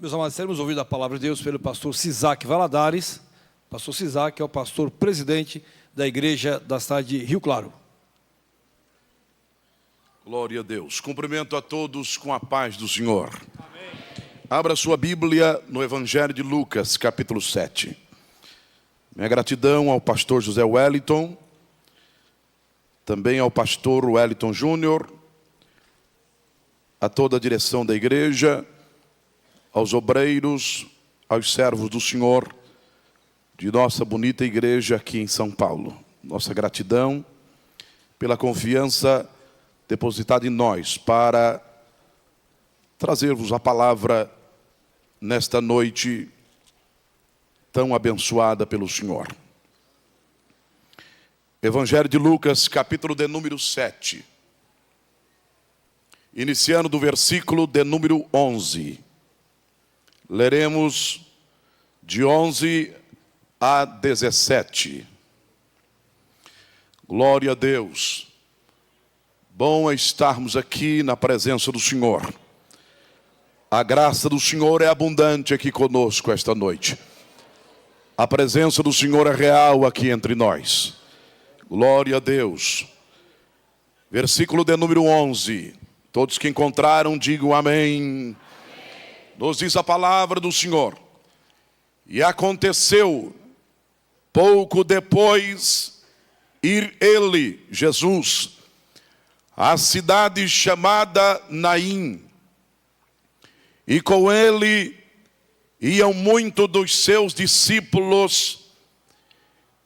Meus amados, teremos ouvido a palavra de Deus pelo pastor Sisac Valadares. Pastor Sisac é o pastor presidente da igreja da cidade de Rio Claro. Glória a Deus. Cumprimento a todos com a paz do Senhor. Amém. Abra sua Bíblia no Evangelho de Lucas, capítulo 7. Minha gratidão ao pastor José Wellington, também ao pastor Wellington Júnior, a toda a direção da igreja, aos obreiros, aos servos do Senhor, de nossa bonita igreja aqui em São Paulo. Nossa gratidão pela confiança depositada em nós para trazer-vos a palavra nesta noite tão abençoada pelo Senhor. Evangelho de Lucas, capítulo de número 7. Iniciando do versículo de número 11. Leremos de 11 a 17. Glória a Deus. Bom é estarmos aqui na presença do Senhor. A graça do Senhor é abundante aqui conosco esta noite. A presença do Senhor é real aqui entre nós. Glória a Deus. Versículo de número 11. Todos que encontraram, digam amém. Nos diz a palavra do Senhor. E aconteceu, pouco depois, ir ele, Jesus, à cidade chamada Naim. E com ele iam muitos dos seus discípulos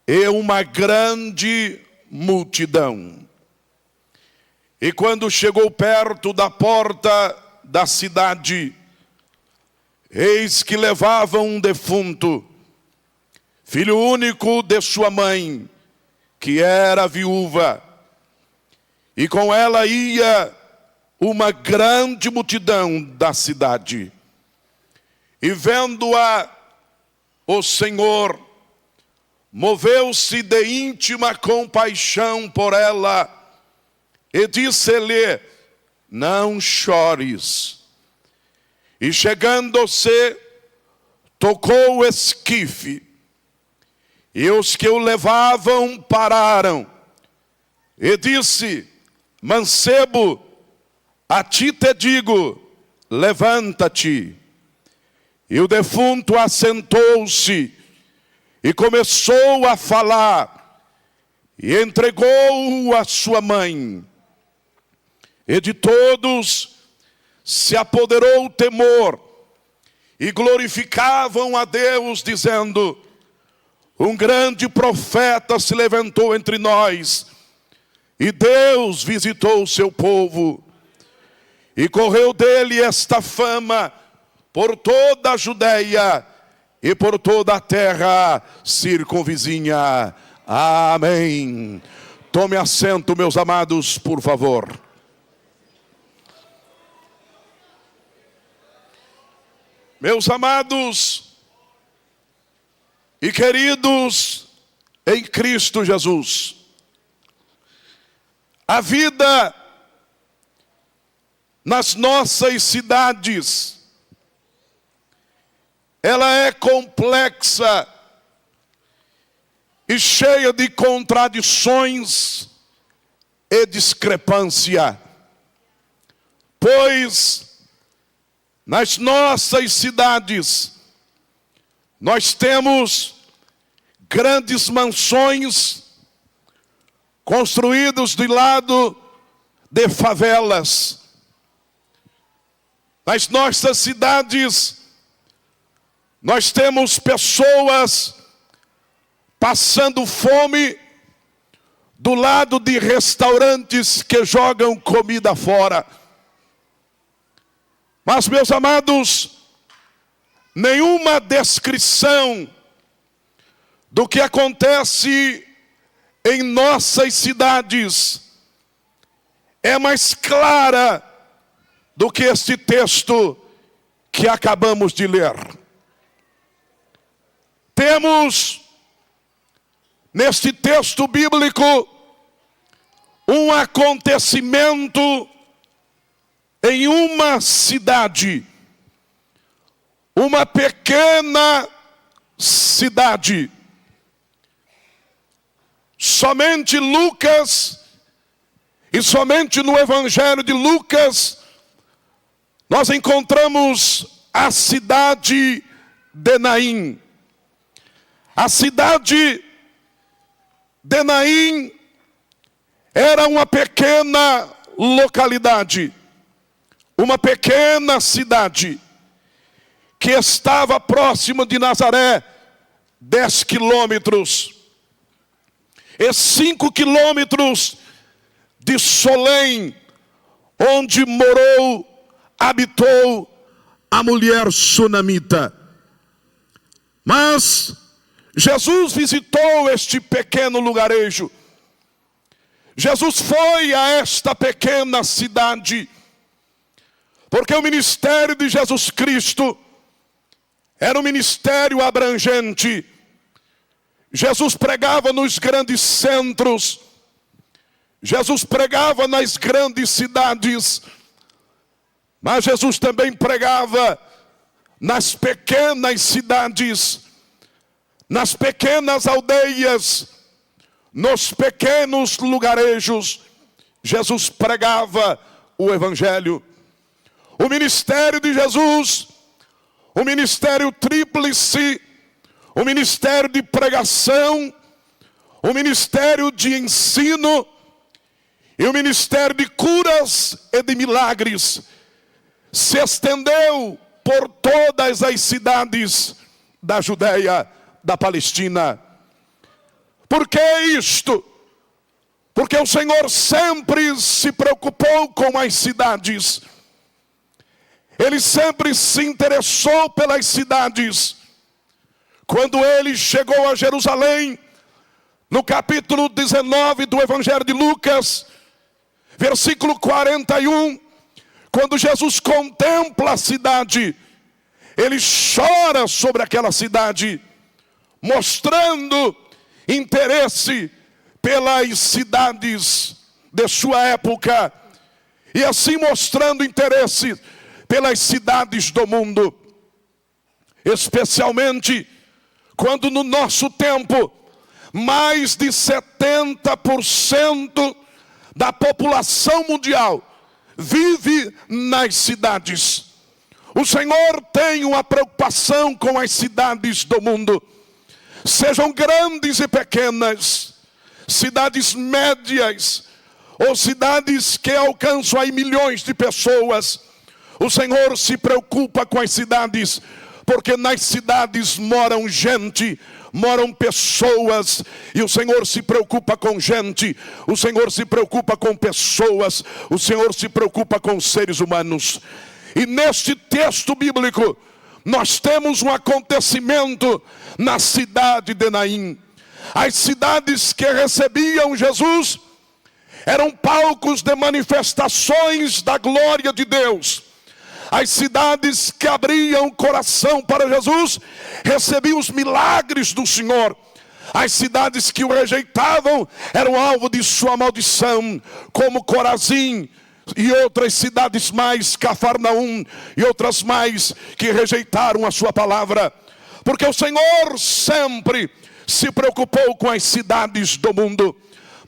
e uma grande multidão. E quando chegou perto da porta da cidade, eis que levavam um defunto, filho único de sua mãe, que era viúva. E com ela ia uma grande multidão da cidade. E vendo-a, o Senhor moveu-se de íntima compaixão por ela e disse-lhe: não chores. E chegando-se, tocou o esquife, e os que o levavam pararam, e disse: mancebo, a ti te digo, levanta-te. E o defunto assentou-se, e começou a falar, e entregou-o à sua mãe. E de todos se apoderou o temor, e glorificavam a Deus, dizendo: um grande profeta se levantou entre nós, e Deus visitou o seu povo. E correu dele esta fama por toda a Judeia e por toda a terra circunvizinha. Amém. Tome assento, meus amados, por favor. Meus amados e queridos em Cristo Jesus, a vida nas nossas cidades, ela é complexa e cheia de contradições e discrepância, pois nas nossas cidades nós temos grandes mansões construídas do lado de favelas. Nas nossas cidades nós temos pessoas passando fome do lado de restaurantes que jogam comida fora. Mas, meus amados, nenhuma descrição do que acontece em nossas cidades é mais clara do que este texto que acabamos de ler. Temos neste texto bíblico um acontecimento em uma cidade, uma pequena cidade. Somente Lucas, e somente no Evangelho de Lucas, nós encontramos a cidade de Naim. A cidade de Naim era uma pequena localidade, uma pequena cidade, que estava próximo de Nazaré, 10 quilômetros, e 5 quilômetros de Solém, onde habitou a mulher sunamita. Mas Jesus visitou este pequeno lugarejo. Jesus foi a esta pequena cidade, porque o ministério de Jesus Cristo era um ministério abrangente. Jesus pregava nos grandes centros, Jesus pregava nas grandes cidades, mas Jesus também pregava nas pequenas cidades, nas pequenas aldeias, nos pequenos lugarejos. Jesus pregava o Evangelho. O ministério de Jesus, o ministério tríplice, o ministério de pregação, o ministério de ensino e o ministério de curas e de milagres se estendeu por todas as cidades da Judeia, da Palestina. Por que isto? Porque o Senhor sempre se preocupou com as cidades. Ele sempre se interessou pelas cidades. Quando ele chegou a Jerusalém, no capítulo 19 do Evangelho de Lucas, versículo 41, quando Jesus contempla a cidade, ele chora sobre aquela cidade, mostrando interesse pelas cidades de sua época, e assim mostrando interesse pelas cidades do mundo, especialmente quando no nosso tempo, mais de 70% da população mundial vive nas cidades. O Senhor tem uma preocupação com as cidades do mundo, sejam grandes e pequenas, cidades médias, ou cidades que alcançam aí milhões de pessoas. O Senhor se preocupa com as cidades, porque nas cidades moram gente, moram pessoas, e o Senhor se preocupa com gente, o Senhor se preocupa com pessoas, o Senhor se preocupa com seres humanos. E neste texto bíblico, nós temos um acontecimento na cidade de Naim. As cidades que recebiam Jesus eram palcos de manifestações da glória de Deus. As cidades que abriam o coração para Jesus recebiam os milagres do Senhor. As cidades que o rejeitavam eram alvo de sua maldição, como Corazim e outras cidades mais, Cafarnaum e outras mais, que rejeitaram a sua palavra. Porque o Senhor sempre se preocupou com as cidades do mundo.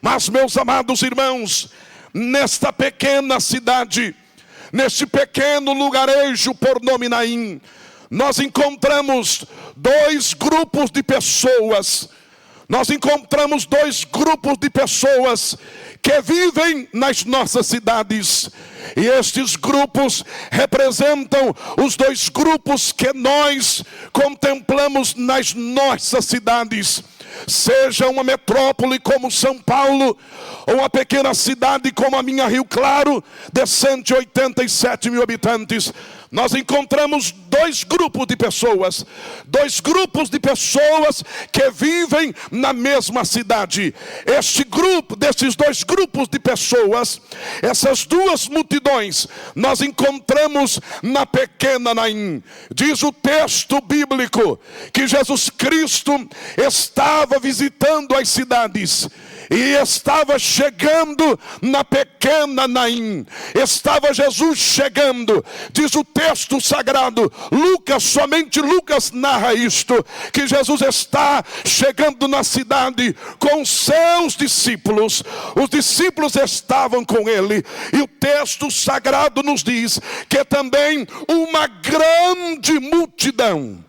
Mas, meus amados irmãos, nesta pequena cidade, neste pequeno lugarejo por nome Naim, nós encontramos dois grupos de pessoas. Nós encontramos dois grupos de pessoas que vivem nas nossas cidades. E estes grupos representam os dois grupos que nós contemplamos nas nossas cidades. Seja uma metrópole como São Paulo, ou uma pequena cidade como a minha Rio Claro, de 187 mil habitantes, nós encontramos dois grupos de pessoas. Dois grupos de pessoas que vivem na mesma cidade. Este grupo, desses dois grupos de pessoas, essas duas multidões, nós encontramos na pequena Naim. Diz o texto bíblico que Jesus Cristo estava visitando as cidades. E estava chegando na pequena Naim. Estava Jesus chegando. Diz o texto sagrado, Lucas, somente Lucas narra isto, que Jesus está chegando na cidade com seus discípulos. Os discípulos estavam com ele. E o texto sagrado nos diz que também uma grande multidão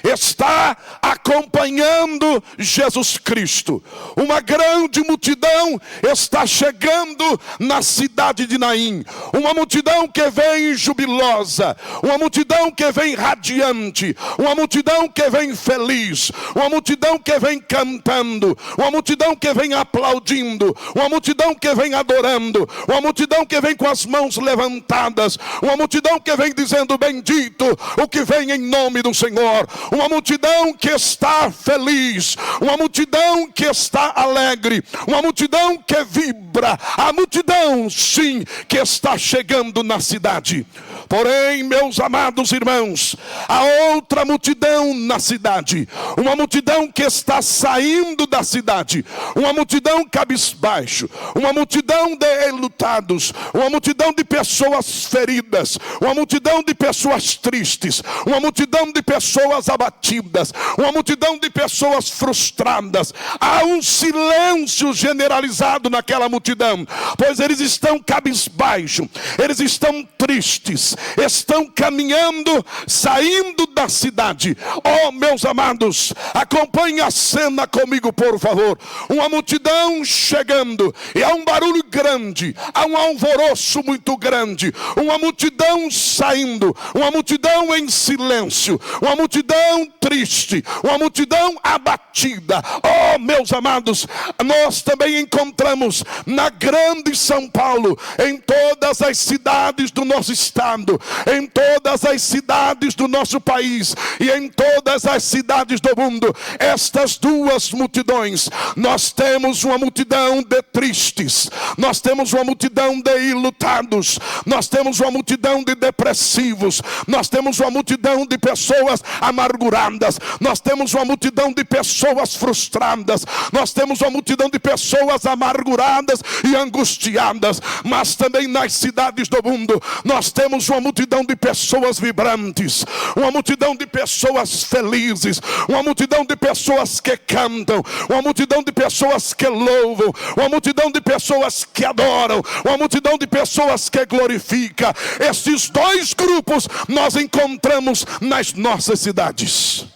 está acompanhando Jesus Cristo. Uma grande multidão está chegando na cidade de Naim. Uma multidão que vem jubilosa, uma multidão que vem radiante, uma multidão que vem feliz, uma multidão que vem cantando, uma multidão que vem aplaudindo, uma multidão que vem adorando, uma multidão que vem com as mãos levantadas, uma multidão que vem dizendo: bendito o que vem em nome do Senhor. Uma multidão que está feliz, uma multidão que está alegre, uma multidão que vibra, a multidão, sim, que está chegando na cidade. Porém, meus amados irmãos, há outra multidão na cidade, uma multidão que está saindo da cidade, uma multidão cabisbaixo, uma multidão de enlutados, uma multidão de pessoas feridas, uma multidão de pessoas tristes, uma multidão de pessoas abatidas, uma multidão de pessoas frustradas. Há um silêncio generalizado naquela multidão, pois eles estão cabisbaixo, eles estão tristes, estão caminhando, saindo da cidade. Oh, meus amados, acompanhe a cena comigo, por favor. Uma multidão chegando, e há um barulho grande, há um alvoroço muito grande, uma multidão saindo, uma multidão em silêncio, uma multidão triste, uma multidão abatida. Oh, meus amados, nós também encontramos na grande São Paulo, em todas as cidades do nosso estado, em todas as cidades do nosso país e em todas as cidades do mundo, estas duas multidões. Nós temos uma multidão de tristes, nós temos uma multidão de enlutados, nós temos uma multidão de depressivos, nós temos uma multidão de pessoas amarguradas, nós temos uma multidão de pessoas frustradas, nós temos uma multidão de pessoas amarguradas e angustiadas. Mas também nas cidades do mundo nós temos uma multidão de pessoas vibrantes, uma multidão de pessoas felizes, uma multidão de pessoas que cantam, uma multidão de pessoas que louvam, uma multidão de pessoas que adoram, uma multidão de pessoas que glorificam. Esses dois grupos nós encontramos nas nossas cidades.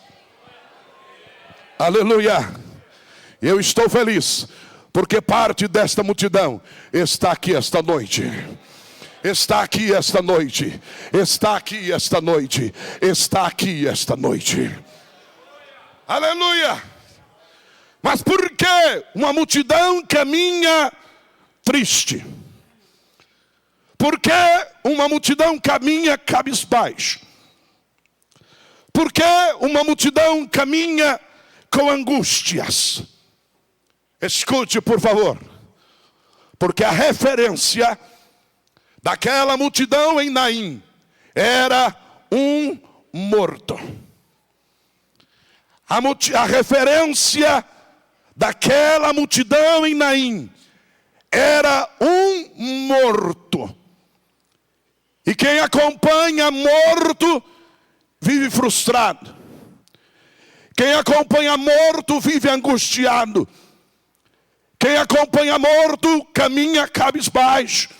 Aleluia! Eu estou feliz porque parte desta multidão está aqui esta noite. Está aqui esta noite, está aqui esta noite, está aqui esta noite. Aleluia! Mas por que uma multidão caminha triste? Por que uma multidão caminha cabisbaixo? Por que uma multidão caminha com angústias? Escute, por favor. Porque a referência daquela multidão em Naim era um morto. A referência daquela multidão em Naim era um morto. E quem acompanha morto vive frustrado. Quem acompanha morto vive angustiado. Quem acompanha morto caminha cabisbaixo.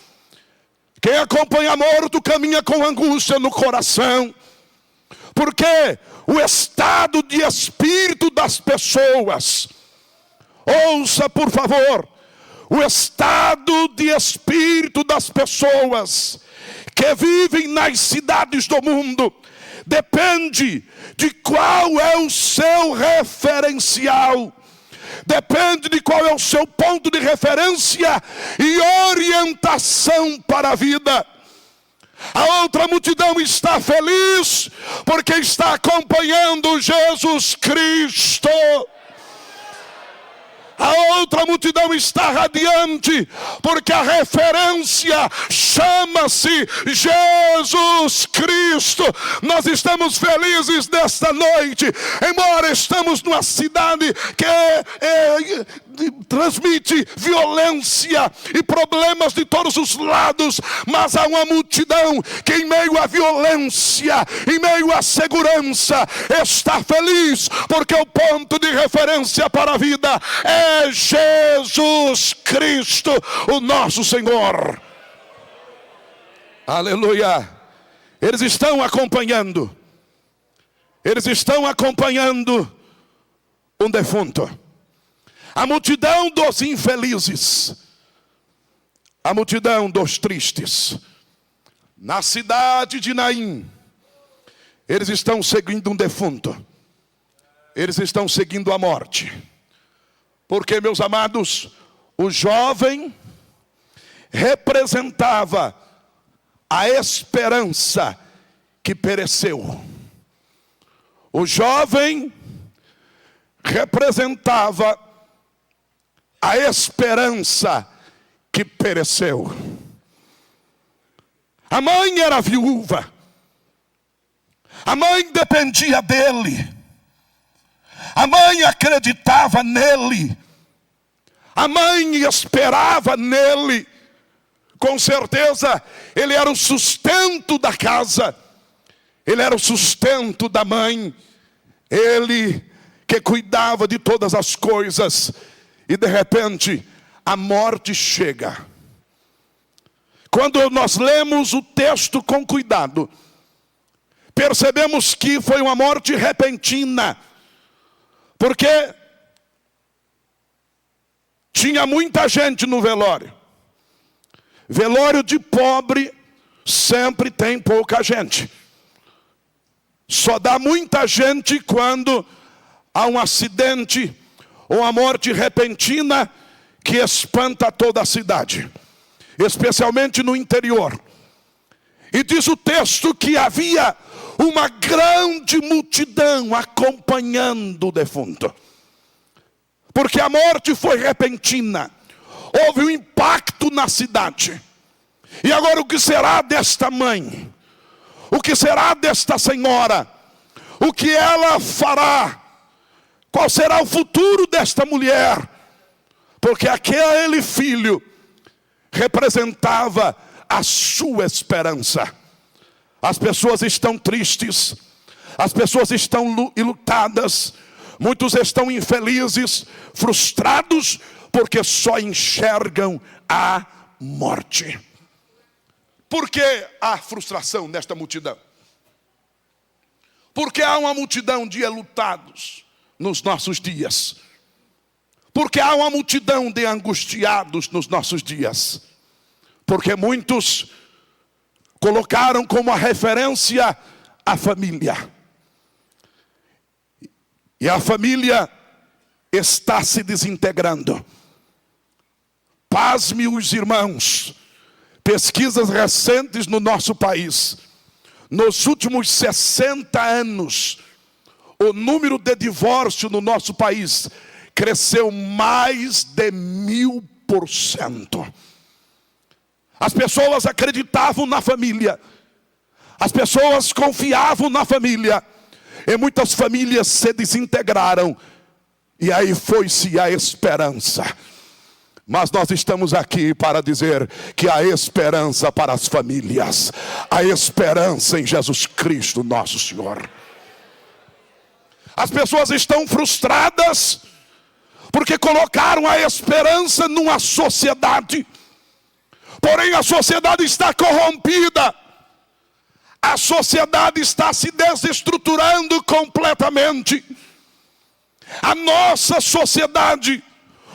Quem acompanha morto caminha com angústia no coração. Porque o estado de espírito das pessoas, ouça por favor, o estado de espírito das pessoas que vivem nas cidades do mundo depende de qual é o seu referencial. Depende de qual é o seu ponto de referência e orientação para a vida. A outra multidão está feliz porque está acompanhando Jesus Cristo. A outra multidão está radiante, porque a referência chama-se Jesus Cristo. Nós estamos felizes nesta noite, embora estamos numa cidade que transmite violência e problemas de todos os lados, mas há uma multidão que em meio à violência, em meio à segurança, está feliz, porque o ponto de referência para a vida é Jesus Cristo, o nosso Senhor. Aleluia. Eles estão acompanhando um defunto. A multidão dos infelizes, a multidão dos tristes. Na cidade de Naim, eles estão seguindo um defunto. Eles estão seguindo a morte. Porque, meus amados, o jovem representava a esperança que pereceu. O jovem representava a esperança que pereceu. A mãe era viúva. A mãe dependia dele. A mãe acreditava nele. A mãe esperava nele. Com certeza, ele era o sustento da casa. Ele era o sustento da mãe. Ele que cuidava de todas as coisas. E de repente, a morte chega. Quando nós lemos o texto com cuidado, percebemos que foi uma morte repentina. Porque tinha muita gente no velório. Velório de pobre sempre tem pouca gente. Só dá muita gente quando há um acidente ou a morte repentina que espanta toda a cidade, especialmente no interior. E diz o texto que havia uma grande multidão acompanhando o defunto. Porque a morte foi repentina. Houve um impacto na cidade. E agora o que será desta mãe? O que será desta senhora? O que ela fará? Qual será o futuro desta mulher? Porque aquele filho representava a sua esperança. As pessoas estão tristes, as pessoas estão enlutadas, muitos estão infelizes, frustrados, porque só enxergam a morte. Por que há frustração nesta multidão? Porque há uma multidão de enlutados nos nossos dias. Porque há uma multidão de angustiados nos nossos dias. Porque muitos colocaram como a referência a família. E a família está se desintegrando. Pasme os irmãos. Pesquisas recentes no nosso país. Nos últimos 60 anos, o número de divórcio no nosso país cresceu mais de 1000%. As pessoas acreditavam na família. As pessoas confiavam na família. E muitas famílias se desintegraram. E aí foi-se a esperança. Mas nós estamos aqui para dizer que há esperança para as famílias. Há esperança em Jesus Cristo, nosso Senhor. As pessoas estão frustradas porque colocaram a esperança numa sociedade. Porém, a sociedade está corrompida. A sociedade está se desestruturando completamente. A nossa sociedade,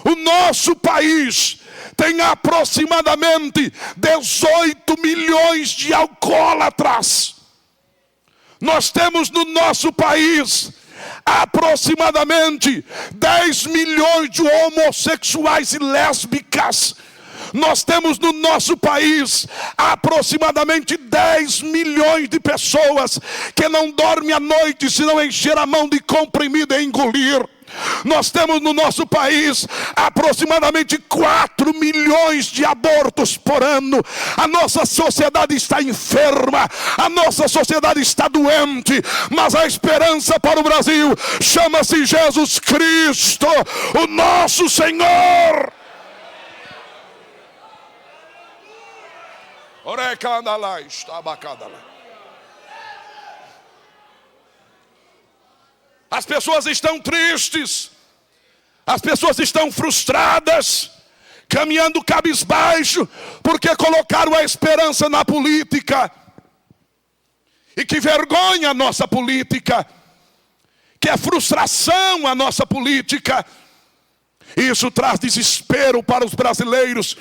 o nosso país, tem aproximadamente 18 milhões de alcoólatras. Nós temos no nosso país aproximadamente 10 milhões de homossexuais e lésbicas. Nós temos no nosso país aproximadamente 10 milhões de pessoas que não dormem à noite se não encher a mão de comprimido e engolir. Nós temos no nosso país aproximadamente 4 milhões de abortos por ano. A nossa sociedade está enferma, a nossa sociedade está doente, mas a esperança para o Brasil chama-se Jesus Cristo, o nosso Senhor. As pessoas estão tristes, as pessoas estão frustradas, caminhando cabisbaixo, porque colocaram a esperança na política. E que vergonha a nossa política, que frustração a nossa política. Isso traz desespero para os brasileiros,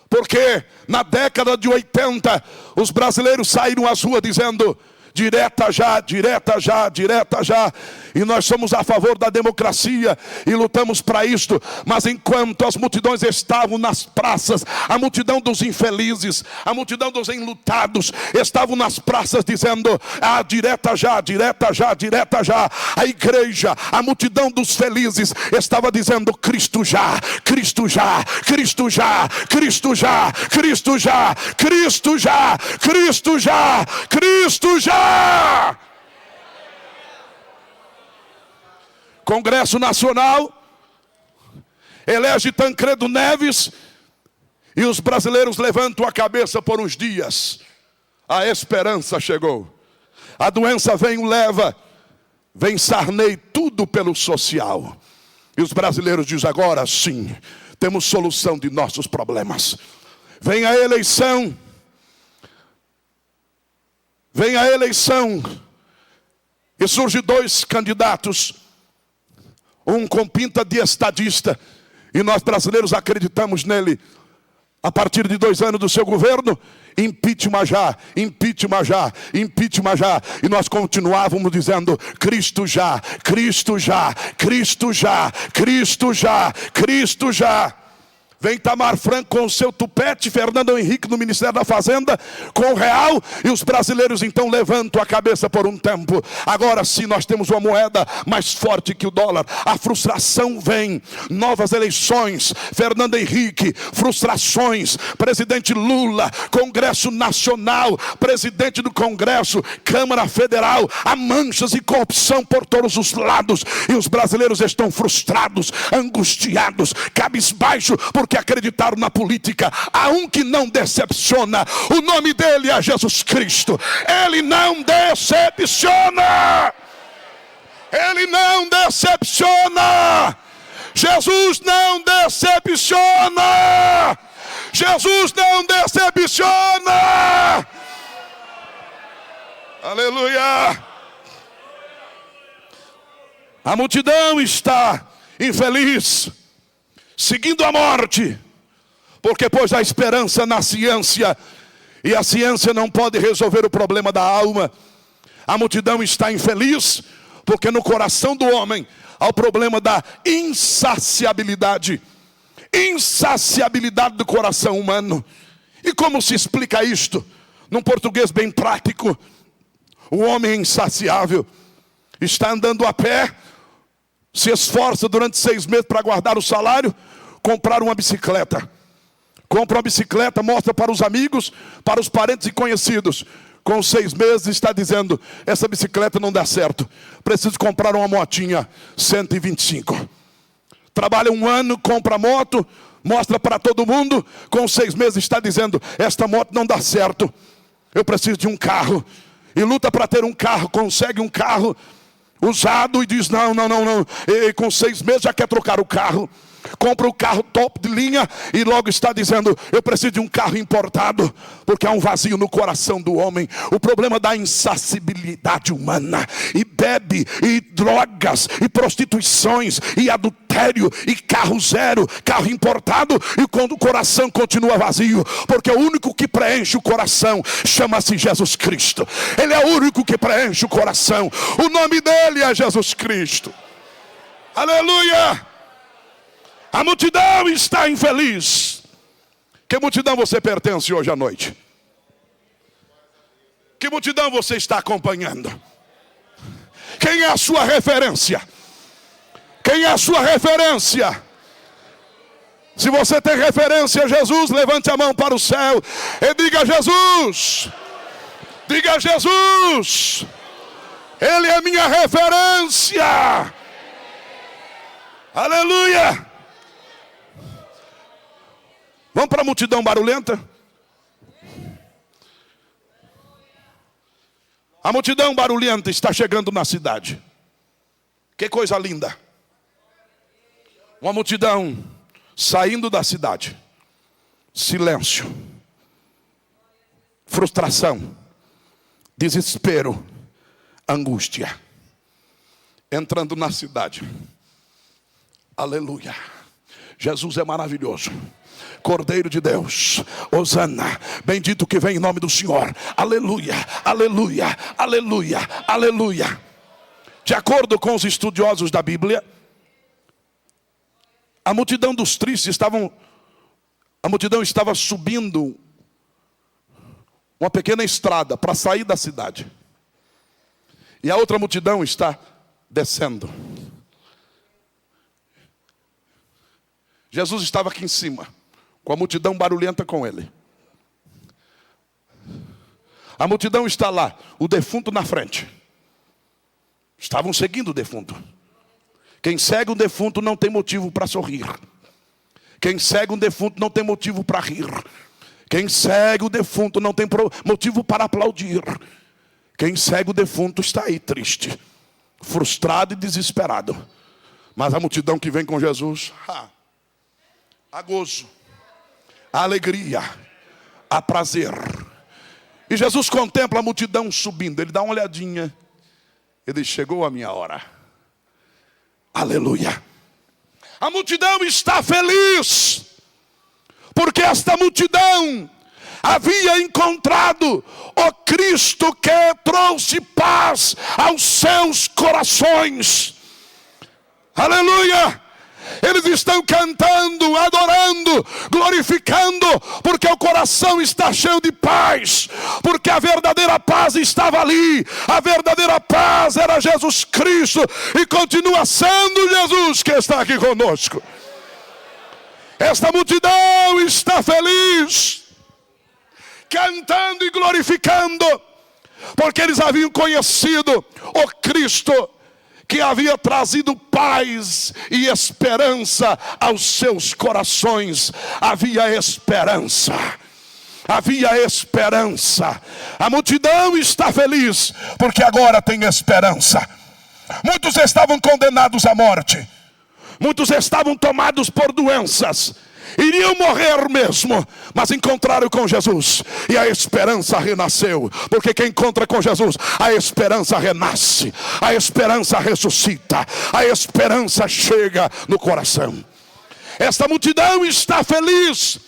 porque na década de 80, os brasileiros saíram às ruas dizendo: direta já, direta já, direta já. E nós somos a favor da democracia e lutamos para isto. Mas enquanto as multidões estavam nas praças, a multidão dos infelizes, a multidão dos enlutados, estavam nas praças dizendo: ah, direta já, direta já, direta já. A igreja, a multidão dos felizes, estava dizendo: Cristo já, Cristo já, Cristo já, Cristo já, Cristo já, Cristo já, Cristo já, Cristo já. Congresso Nacional elege Tancredo Neves e os brasileiros levantam a cabeça por uns dias. A esperança chegou. A doença vem e leva. Vem Sarney, tudo pelo social. E os brasileiros dizem: agora sim, temos solução de nossos problemas. Vem a eleição. Vem a eleição. E surgem 2 candidatos. Um com pinta de estadista, e nós brasileiros acreditamos nele. A partir de 2 anos do seu governo, impeachment já, impeachment já, impeachment já. E nós continuávamos dizendo: Cristo já, Cristo já, Cristo já, Cristo já, Cristo já. Vem Itamar Franco com o seu tupete, Fernando Henrique no Ministério da Fazenda com o real, e os brasileiros então levantam a cabeça por um tempo. Agora sim nós temos uma moeda mais forte que o dólar. A frustração vem, novas eleições, Fernando Henrique, frustrações, presidente Lula, Congresso Nacional, presidente do Congresso, Câmara Federal, há manchas e corrupção por todos os lados, e os brasileiros estão frustrados, angustiados, cabisbaixo, porque acreditaram na política. Há um que não decepciona, o nome dele é Jesus Cristo. Ele não decepciona, ele não decepciona. Jesus não decepciona, Jesus não decepciona. Aleluia. A multidão está infeliz, seguindo a morte, porque pôs a esperança na ciência, e a ciência não pode resolver o problema da alma. A multidão está infeliz, porque no coração do homem há o problema da insaciabilidade. Insaciabilidade do coração humano. E como se explica isto? Num português bem prático: o homem é insaciável, está andando a pé, se esforça durante 6 meses para guardar o salário, comprar uma bicicleta. Compra uma bicicleta, mostra para os amigos, para os parentes e conhecidos. Com 6 meses está dizendo: essa bicicleta não dá certo, preciso comprar uma motinha 125. Trabalha 1 ano, compra a moto, mostra para todo mundo. Com 6 meses está dizendo: esta moto não dá certo, eu preciso de um carro. E luta para ter um carro, consegue um carro usado e diz: não. E com 6 meses já quer trocar o carro. Compra o carro top de linha e logo está dizendo: eu preciso de um carro importado, porque há um vazio no coração do homem. O problema da insaciabilidade humana. E bebe, e drogas, e prostituições, e adultério, e carro zero, carro importado, e quando o coração continua vazio, porque o único que preenche o coração chama-se Jesus Cristo. Ele é o único que preenche o coração. O nome dele é Jesus Cristo. Aleluia. A multidão está infeliz. Que multidão você pertence hoje à noite? Que multidão você está acompanhando? Quem é a sua referência? Quem Quem é a sua referência? Se você tem referência a Jesus, levante a mão para o céu e diga: Jesus. Diga: Jesus. Ele é minha referência. Aleluia. Vamos para a multidão barulhenta? A multidão barulhenta está chegando na cidade. Que coisa linda. Uma multidão saindo da cidade. Silêncio. Frustração. Desespero. Angústia. Entrando na cidade. Aleluia. Jesus é maravilhoso. Cordeiro de Deus, Hosana, bendito que vem em nome do Senhor. Aleluia, aleluia, aleluia, aleluia. De acordo com os estudiosos da Bíblia, a multidão dos tristes estava subindo uma pequena estrada para sair da cidade. E a outra multidão está descendo. Jesus estava aqui em cima, com a multidão barulhenta com ele. A multidão está lá, o defunto na frente. Estavam seguindo o defunto. Quem segue um defunto não tem motivo para sorrir. Quem segue um defunto não tem motivo para rir. Quem segue o defunto não tem motivo para aplaudir. Quem segue o defunto está aí triste, frustrado e desesperado. Mas a multidão que vem com Jesus, há gozo, há alegria, há prazer. E Jesus contempla a multidão subindo. Ele dá uma olhadinha. Ele diz: chegou a minha hora. Aleluia. A multidão está feliz, porque esta multidão havia encontrado o Cristo que trouxe paz aos seus corações. Aleluia. Eles estão cantando, adorando, glorificando, porque o coração está cheio de paz, porque a verdadeira paz estava ali. A verdadeira paz era Jesus Cristo, e continua sendo Jesus que está aqui conosco. Esta multidão está feliz, cantando e glorificando, porque eles haviam conhecido o Cristo que havia trazido paz e esperança aos seus corações. Havia esperança. Havia esperança. A multidão está feliz, porque agora tem esperança. Muitos estavam condenados à morte. Muitos estavam tomados por doenças. Iriam morrer mesmo, mas encontraram com Jesus, e a esperança renasceu. Porque quem encontra com Jesus, a esperança renasce, a esperança ressuscita, a esperança chega no coração. Esta multidão está feliz,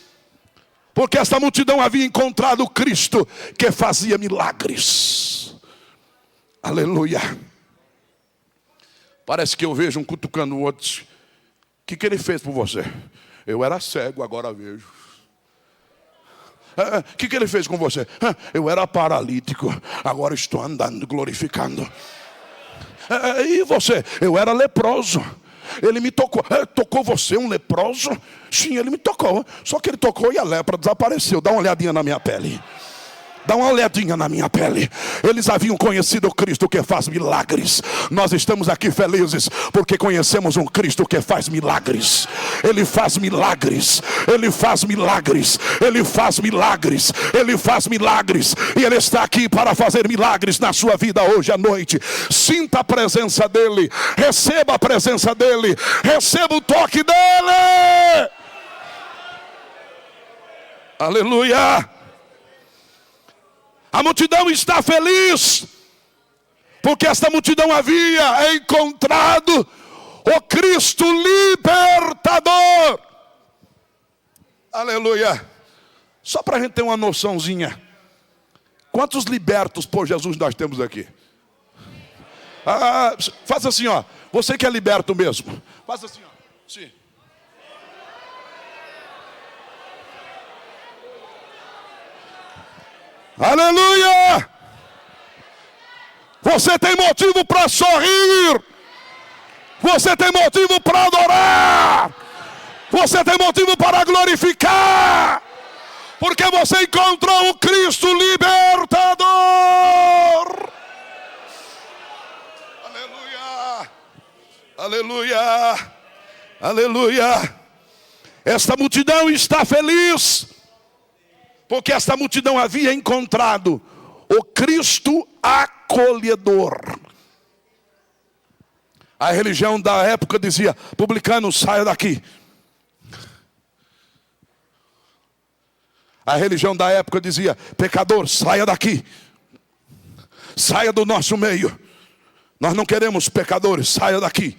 porque esta multidão havia encontrado o Cristo que fazia milagres. Aleluia. Parece que eu vejo um cutucando o outro. O que ele fez por você? Eu era cego, agora vejo. O que ele fez com você? Eu era paralítico, agora estou andando, glorificando. E você? Eu era leproso. Ele me tocou. Tocou você, um leproso? Sim, ele me tocou. Só que ele tocou e a lepra desapareceu. Dá uma olhadinha na minha pele. Dá uma olhadinha na minha pele. Eles haviam conhecido o Cristo que faz milagres. Nós estamos aqui felizes porque conhecemos um Cristo que faz milagres. Ele faz milagres. Ele faz milagres. Ele faz milagres. Ele faz milagres. E Ele está aqui para fazer milagres na sua vida hoje à noite. Sinta a presença dEle. Receba a presença dEle. Receba o toque dEle. Aleluia. A multidão está feliz, porque esta multidão havia encontrado o Cristo libertador. Aleluia. Só para a gente ter uma noçãozinha. Quantos libertos por Jesus nós temos aqui? Faça assim, ó. Você que é liberto mesmo. Faça assim, ó. Sim. Aleluia! Você tem motivo para sorrir. Você tem motivo para adorar. Você tem motivo para glorificar. Porque você encontrou o Cristo libertador. Aleluia. Aleluia. Aleluia. Esta multidão está feliz, porque esta multidão havia encontrado o Cristo acolhedor. A religião da época dizia: publicano, saia daqui. A religião da época dizia: pecador, saia daqui. Saia do nosso meio. Nós não queremos pecadores, saia daqui.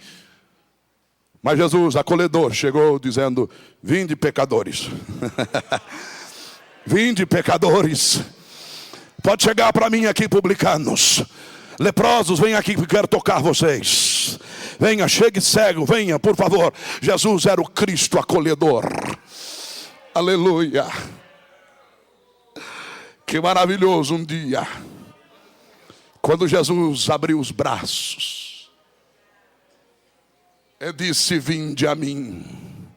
Mas Jesus, acolhedor, chegou dizendo: vinde, pecadores. Vinde, pecadores. Pode chegar para mim aqui, publicanos. Leprosos, venham aqui que quero tocar vocês. Venha, chegue cego, venha, por favor. Jesus era o Cristo acolhedor. Aleluia. Que maravilhoso um dia, quando Jesus abriu os braços e disse: vinde a mim,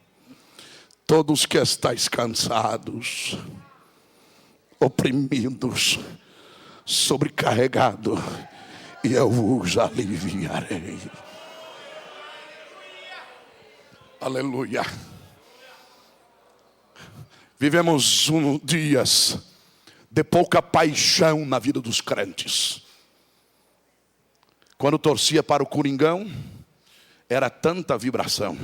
todos que estáis cansados, oprimidos, sobrecarregados, e eu vos aliviarei. Aleluia. Vivemos dias de pouca paixão na vida dos crentes. Quando torcia para o Coringão, era tanta vibração.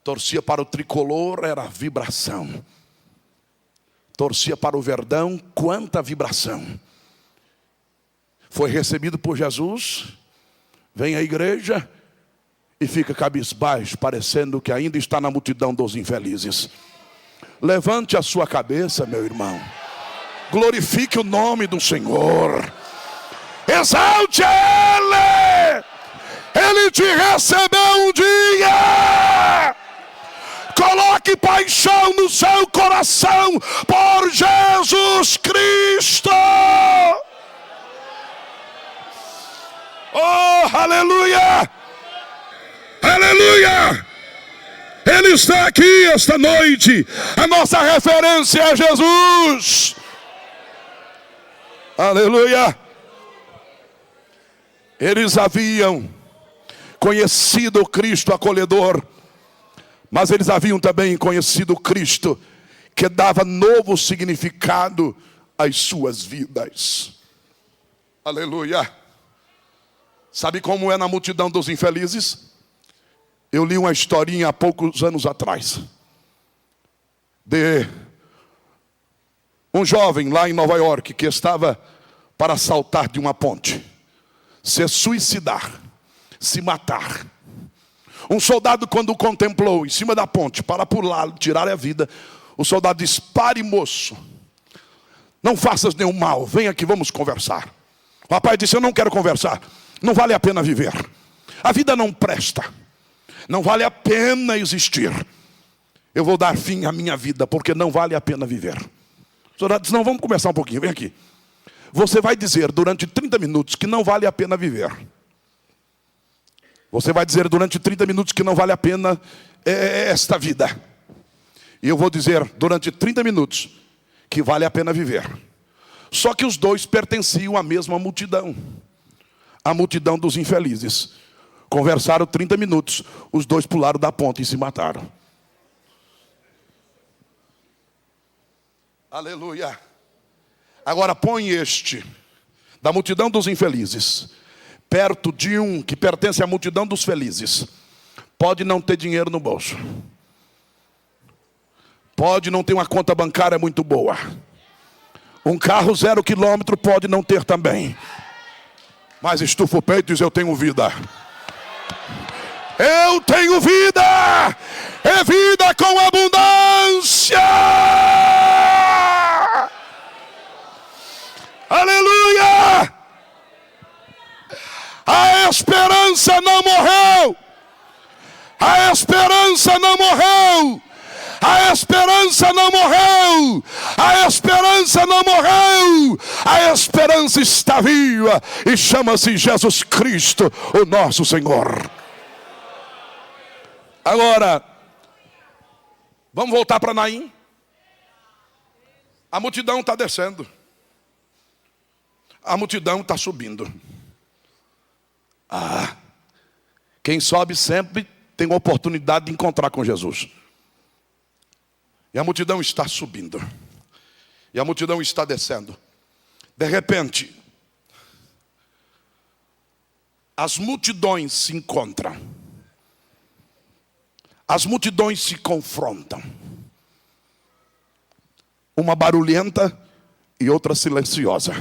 Torcia para o Tricolor, era vibração. Torcia para o Verdão, quanta vibração. Foi recebido por Jesus, vem à igreja e fica cabisbaixo, parecendo que ainda está na multidão dos infelizes. Levante a sua cabeça, meu irmão. Glorifique o nome do Senhor. Exalte Ele. Ele te recebeu um dia. Coloque paixão no seu coração por Jesus Cristo. Oh, aleluia. Aleluia. Ele está aqui esta noite. A nossa referência é Jesus. Aleluia. Eles haviam conhecido o Cristo acolhedor, mas eles haviam também conhecido o Cristo que dava novo significado às suas vidas. Aleluia. Sabe como é na multidão dos infelizes? Eu li uma historinha há poucos anos atrás, de um jovem lá em Nova York que estava para saltar de uma ponte, se suicidar, se matar. Um soldado, quando o contemplou em cima da ponte para pular, tirar a vida, o soldado disse: pare, moço, não faças nenhum mal, vem aqui, vamos conversar. O rapaz disse: eu não quero conversar, não vale a pena viver, a vida não presta, não vale a pena existir. Eu vou dar fim à minha vida, porque não vale a pena viver. O soldado disse: não, vamos conversar um pouquinho, vem aqui. Você vai dizer durante 30 minutos que não vale a pena viver. Você vai dizer durante 30 minutos que não vale a pena esta vida. E eu vou dizer durante 30 minutos que vale a pena viver. Só que os dois pertenciam à mesma multidão, a multidão dos infelizes. Conversaram 30 minutos, os dois pularam da ponte e se mataram. Aleluia. Agora põe este, da multidão dos infelizes, perto de um que pertence à multidão dos felizes. Pode não ter dinheiro no bolso, pode não ter uma conta bancária muito boa, um carro 0 quilômetro pode não ter também, mas estufa o peito e diz: eu tenho vida. Eu tenho vida, é vida com abundância. Aleluia! A esperança não morreu. A esperança não morreu. A esperança não morreu. A esperança não morreu. A esperança está viva e chama-se Jesus Cristo, o nosso Senhor. Agora, vamos voltar para Naim. A multidão está descendo. A multidão está subindo. Quem sobe sempre tem a oportunidade de encontrar com Jesus. E a multidão está subindo. E a multidão está descendo. De repente, as multidões se encontram. As multidões se confrontam. Uma barulhenta e outra silenciosa.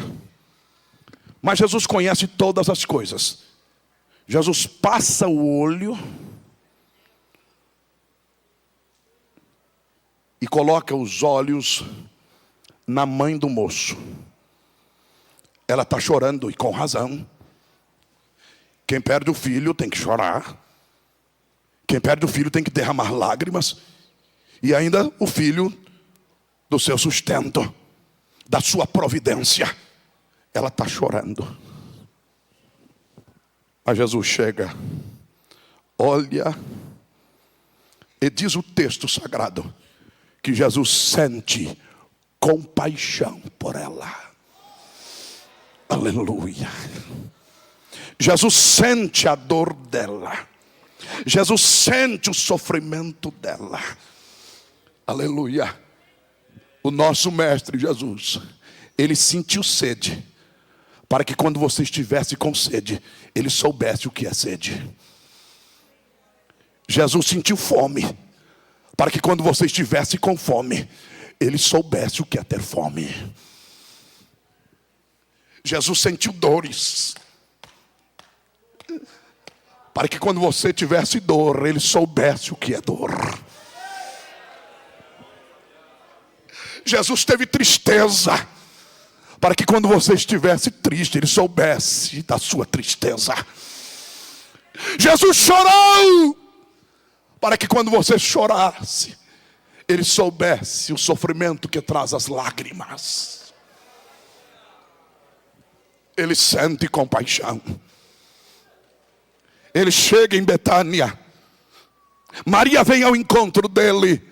Mas Jesus conhece todas as coisas. Jesus passa o olho e coloca os olhos na mãe do moço. Ela está chorando, e com razão. Quem perde o filho tem que chorar. Quem perde o filho tem que derramar lágrimas. E ainda o filho do seu sustento, da sua providência. Ela está chorando. Mas Jesus chega, olha, e diz o texto sagrado, que Jesus sente compaixão por ela. Aleluia. Jesus sente a dor dela. Jesus sente o sofrimento dela. Aleluia. O nosso mestre Jesus, ele sentiu sede, para que quando você estivesse com sede, ele soubesse o que é sede. Jesus sentiu fome, para que quando você estivesse com fome, ele soubesse o que é ter fome. Jesus sentiu dores, para que quando você tivesse dor, ele soubesse o que é dor. Jesus teve tristeza, para que quando você estivesse triste, ele soubesse da sua tristeza. Jesus chorou, para que quando você chorasse, ele soubesse o sofrimento que traz as lágrimas. Ele sente compaixão. Ele chega em Betânia. Maria vem ao encontro dele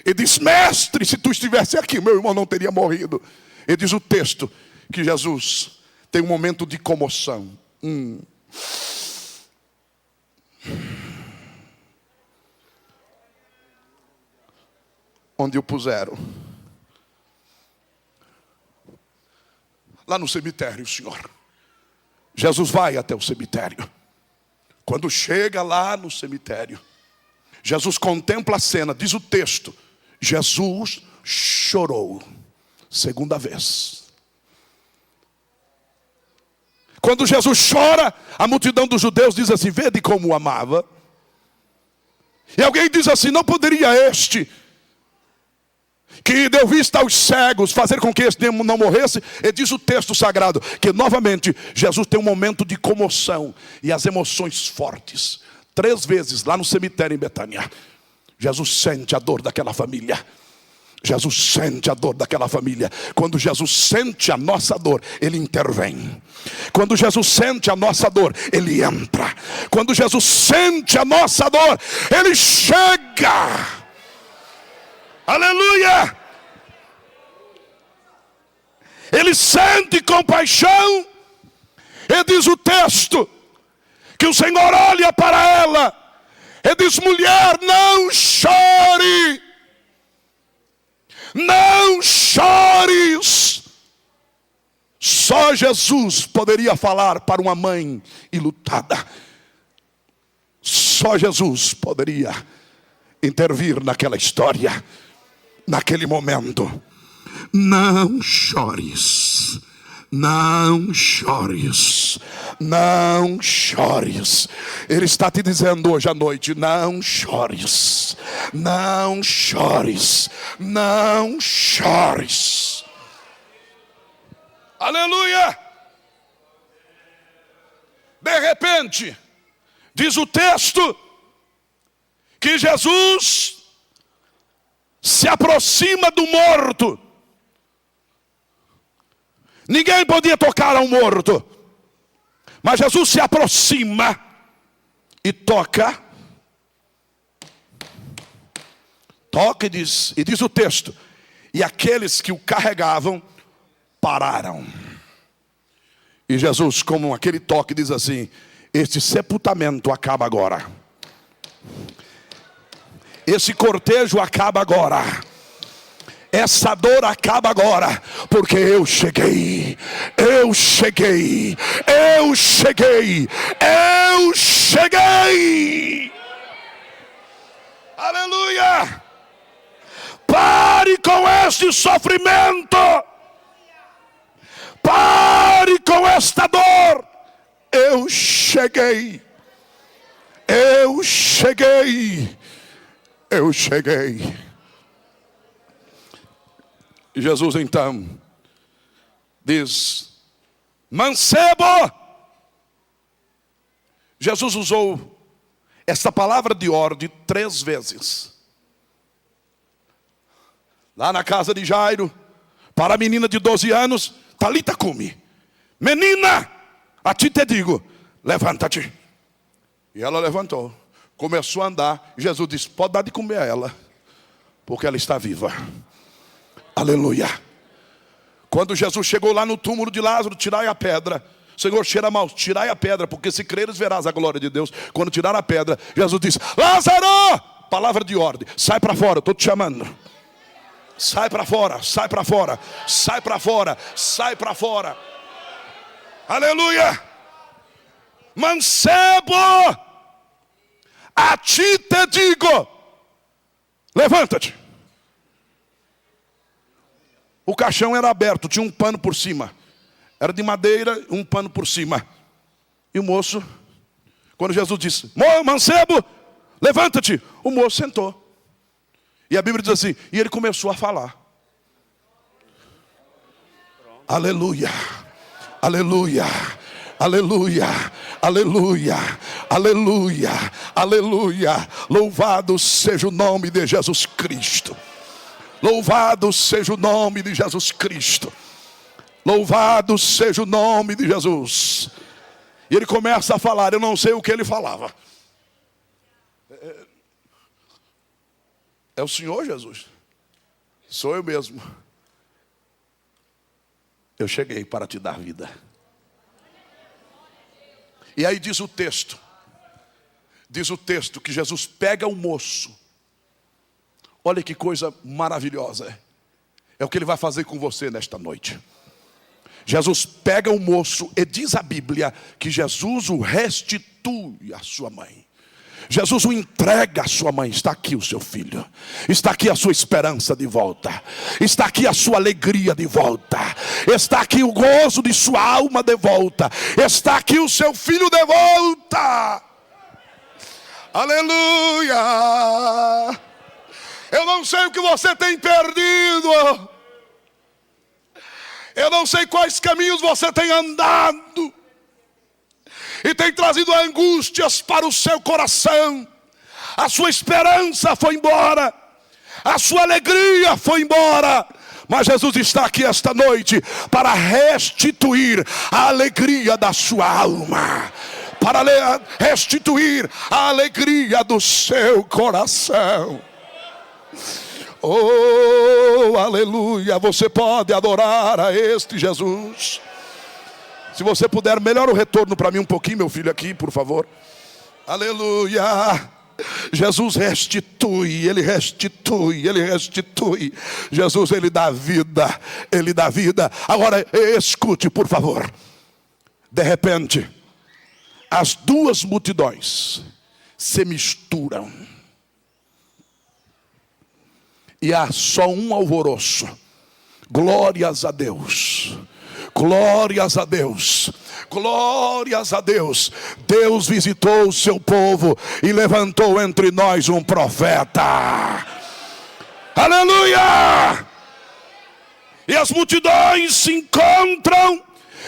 e diz: mestre, se tu estivesse aqui, meu irmão não teria morrido. E diz o texto que Jesus tem um momento de comoção. Onde o puseram? Lá no cemitério, Senhor. Jesus vai até o cemitério. Quando chega lá no cemitério, Jesus contempla a cena, diz o texto, Jesus chorou, segunda vez. Quando Jesus chora, a multidão dos judeus diz assim: vede como o amava. E alguém diz assim: não poderia este, que deu vista aos cegos, fazer com que este não morresse? E diz o texto sagrado que novamente Jesus tem um momento de comoção e as emoções fortes. 3 vezes lá no cemitério em Betânia, Jesus sente a dor daquela família. Jesus sente a dor daquela família. Quando Jesus sente a nossa dor, ele intervém. Quando Jesus sente a nossa dor, ele entra. Quando Jesus sente a nossa dor, ele chega. Aleluia! Ele sente compaixão. E diz o texto que o Senhor olha para ela e diz: mulher, não chore. Não chores. Só Jesus poderia falar para uma mãe enlutada. Só Jesus poderia intervir naquela história, naquele momento. Não chores. Não chores. Não chores. Ele está te dizendo hoje à noite: não chores. Não chores. Não chores. Aleluia. De repente, diz o texto que Jesus se aproxima do morto Ninguém podia tocar ao morto. Mas Jesus se aproxima e toca. Toca e diz o texto: e aqueles que o carregavam pararam. E Jesus, como aquele toque, diz assim: este sepultamento acaba agora. Esse cortejo acaba agora. Essa dor acaba agora, porque eu cheguei, eu cheguei, eu cheguei, eu cheguei. Aleluia! Pare com este sofrimento. Pare com esta dor. Eu cheguei. Eu cheguei. Eu cheguei. E Jesus então diz: mancebo. Jesus usou essa palavra de ordem 3 vezes. Lá na casa de Jairo, para a menina de 12 anos, Talita cumi. Menina, a ti te digo, levanta-te. E ela levantou, começou a andar. Jesus disse: pode dar de comer a ela, porque ela está viva. Aleluia. Quando Jesus chegou lá no túmulo de Lázaro, tirai a pedra. Senhor, cheira mal, tirai a pedra, porque se creres verás a glória de Deus. Quando tirar a pedra, Jesus disse: Lázaro, palavra de ordem, sai para fora, estou te chamando. Sai para fora, sai para fora, sai para fora, sai para fora. Aleluia. Mancebo, a ti te digo, levanta-te. O caixão era aberto, tinha um pano por cima. Era de madeira, um pano por cima. E o moço, quando Jesus disse: mancebo, levanta-te, o moço sentou. E a Bíblia diz assim: e ele começou a falar. Aleluia, aleluia, aleluia, aleluia, aleluia, aleluia. Louvado seja o nome de Jesus Cristo. Louvado seja o nome de Jesus Cristo. Louvado seja o nome de Jesus. E ele começa a falar. Eu não sei o que ele falava. É o Senhor Jesus? Sou eu mesmo. Eu cheguei para te dar vida. E aí diz o texto. Diz o texto que Jesus pega o moço. Olha que coisa maravilhosa. É o que ele vai fazer com você nesta noite. Jesus pega o moço e diz a Bíblia que Jesus o restitui à sua mãe. Jesus o entrega à sua mãe. Está aqui o seu filho. Está aqui a sua esperança de volta. Está aqui a sua alegria de volta. Está aqui o gozo de sua alma de volta. Está aqui o seu filho de volta. Aleluia. Eu não sei o que você tem perdido. Eu não sei quais caminhos você tem andado e tem trazido angústias para o seu coração. A sua esperança foi embora, a sua alegria foi embora. Mas Jesus está aqui esta noite para restituir a alegria da sua alma, para restituir a alegria do seu coração. Oh, aleluia. Você pode adorar a este Jesus. Se você puder, melhora o retorno para mim um pouquinho, meu filho, aqui, por favor. Aleluia. Jesus restitui, Ele restitui, Ele restitui. Jesus, Ele dá vida, Ele dá vida. Agora, escute, por favor. De repente, as duas multidões se misturam. E há só um alvoroço. Glórias a Deus. Glórias a Deus. Glórias a Deus. Deus visitou o seu povo e levantou entre nós um profeta. Aleluia! E as multidões se encontram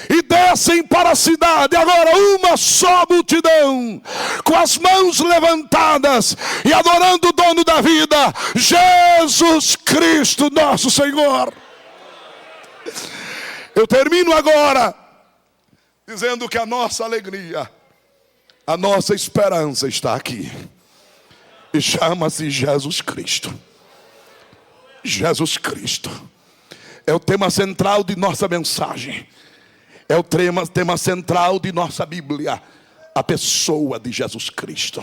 e descem para a cidade. Agora uma só multidão, com as mãos levantadas e adorando o dono da vida, Jesus Cristo nosso Senhor. Eu termino agora dizendo que a nossa alegria, a nossa esperança está aqui. E chama-se Jesus Cristo. Jesus Cristo é o tema central de nossa mensagem. É o tema central de nossa Bíblia. A pessoa de Jesus Cristo.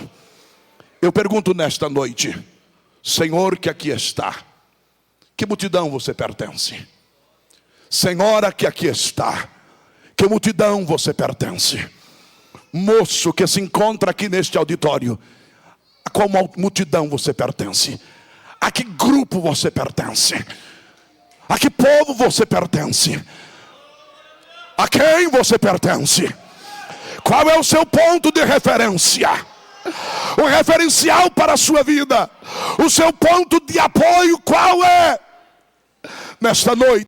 Eu pergunto nesta noite, Senhor que aqui está, que multidão você pertence? Senhora que aqui está, que multidão você pertence? Moço que se encontra aqui neste auditório, a qual multidão você pertence? A que grupo você pertence? A que povo você pertence? A quem você pertence? Qual é o seu ponto de referência? O referencial para a sua vida. O seu ponto de apoio qual é? Nesta noite